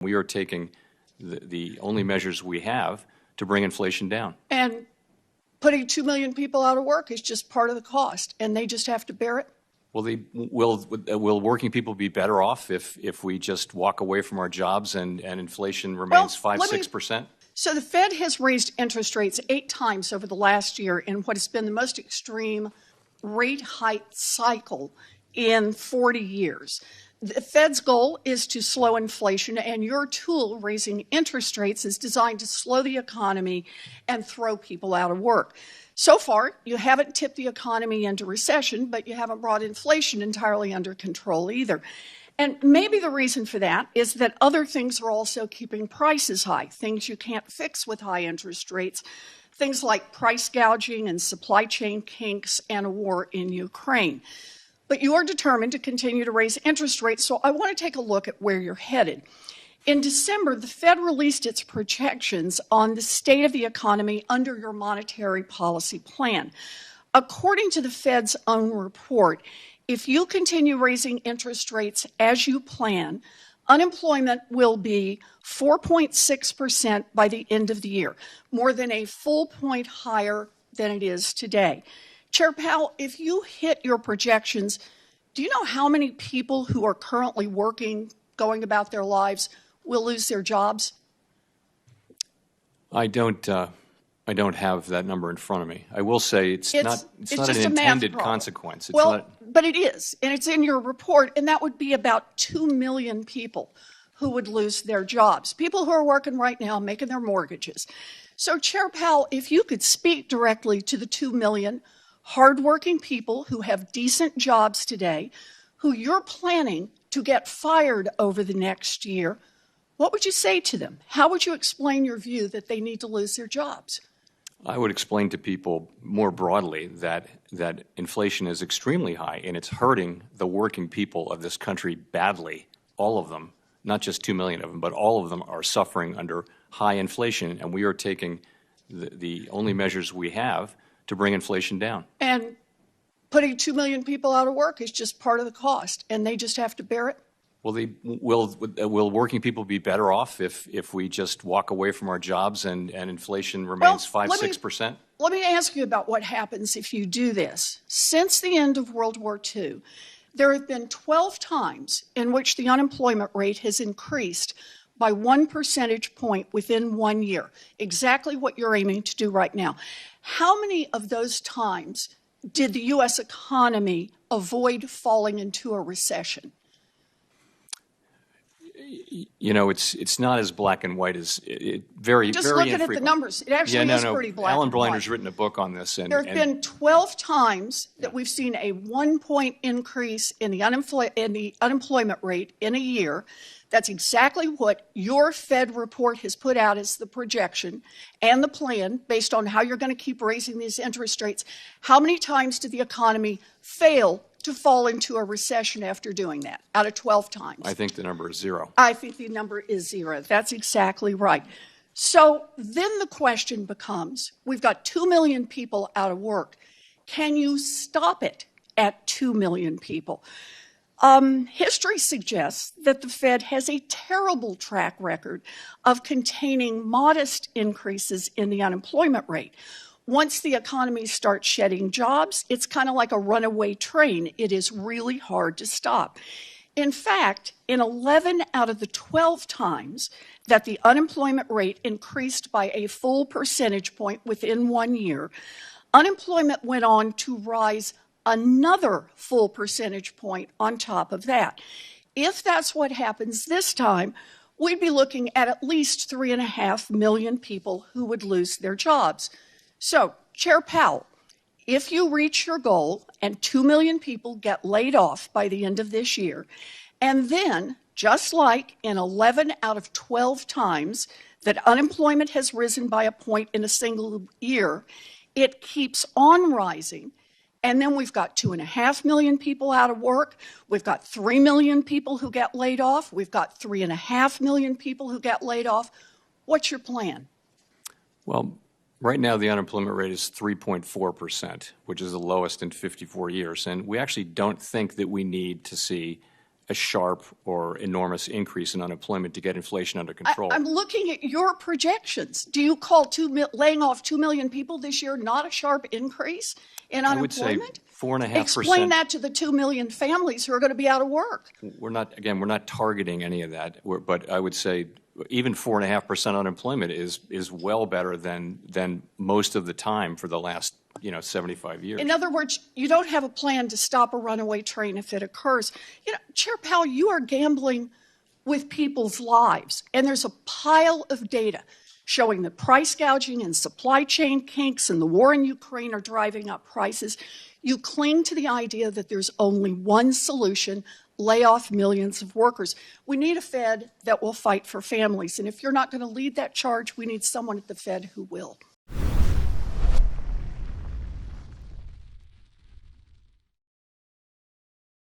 We are taking the only measures we have to bring inflation down. And putting 2 million people out of work is just part of the cost, and they just have to bear it? Will working people be better off if we just walk away from our jobs and inflation remains 5-6%? So the Fed has raised interest rates 8 times over the last year in what has been the most extreme rate hike cycle in 40 years. The Fed's goal is to slow inflation, and your tool, raising interest rates, is designed to slow the economy and throw people out of work. So far, you haven't tipped the economy into recession, but you haven't brought inflation entirely under control either. And maybe the reason for that is that other things are also keeping prices high, things you can't fix with high interest rates, things like price gouging and supply chain kinks and a war in Ukraine. But you are determined to continue to raise interest rates, so I want to take a look at where you're headed. In December, the Fed released its projections on the state of the economy under your monetary policy plan. According to the Fed's own report, if you continue raising interest rates as you plan, unemployment will be 4.6% by the end of the year, more than a full point higher than it is today. Chair Powell, if you hit your projections, do you know how many people who are currently working, going about their lives, will lose their jobs? I don't have that number in front of me. I will say it's not an intended consequence. But it is, and it's in your report, and that would be about 2 million people who would lose their jobs, people who are working right now, making their mortgages. So, Chair Powell, if you could speak directly to the 2 million hardworking people who have decent jobs today, who you're planning to get fired over the next year, what would you say to them? How would you explain your view that they need to lose their jobs? I would explain to people more broadly that inflation is extremely high, and it's hurting the working people of this country badly. All of them, not just 2 million of them, but all of them are suffering under high inflation, and we are taking the only measures we have to bring inflation down. And putting 2 million people out of work is just part of the cost, and they just have to bear it? Will working people be better off if we just walk away from our jobs and inflation remains 5-6%? Let me ask you about what happens if you do this. Since the end of World War II, there have been 12 times in which the unemployment rate has increased by 1 percentage point within 1 year, exactly what you're aiming to do right now. How many of those times did the U.S. economy avoid falling into a recession? You know, it's not as black and white as very Just very looking infrequent. at the numbers, it actually is pretty black Alan and white. Blinder's written a book on this. There have been 12 times that we've seen a 1 point increase in the unemployment rate in a year. That's exactly what your Fed report has put out as the projection and the plan based on how you're going to keep raising these interest rates. How many times did the economy fail to fall into a recession after doing that? Out of 12 times. I think the number is 0. I think the number is 0. That's exactly right. So then the question becomes, we've got 2 million people out of work. Can you stop it at 2 million people? History suggests that the Fed has a terrible track record of containing modest increases in the unemployment rate. Once the economy starts shedding jobs, it's kind of like a runaway train. It is really hard to stop. In fact, in 11 out of the 12 times that the unemployment rate increased by a full percentage point within 1 year, unemployment went on to rise another full percentage point on top of that. If that's what happens this time, we'd be looking at least 3.5 million people who would lose their jobs. So, Chair Powell, if you reach your goal and 2 million people get laid off by the end of this year, and then, just like in 11 out of 12 times that unemployment has risen by a point in a single year, it keeps on rising, and then we've got 2.5 million people out of work, we've got 3 million people who get laid off, we've got 3.5 million people who get laid off. What's your plan? Well, right now the unemployment rate is 3.4%, which is the lowest in 54 years. And we actually don't think that we need to see a sharp or enormous increase in unemployment to get inflation under control. I'm looking at your projections. Do you call laying off 2 million people this year not a sharp increase in unemployment? I would say 4.5%. Explain that to the 2 million families who are going to be out of work. We're not targeting any of that. But I would say even 4.5% unemployment is well better than most of the time for the last 75 years. In other words, you don't have a plan to stop a runaway train if it occurs. Chair Powell, you are gambling with people's lives, and there's a pile of data showing that price gouging and supply chain kinks and the war in Ukraine are driving up prices. You cling to the idea that there's only one solution: lay off millions of workers. We need a Fed that will fight for families, and if you're not going to lead that charge, we need someone at the Fed who will.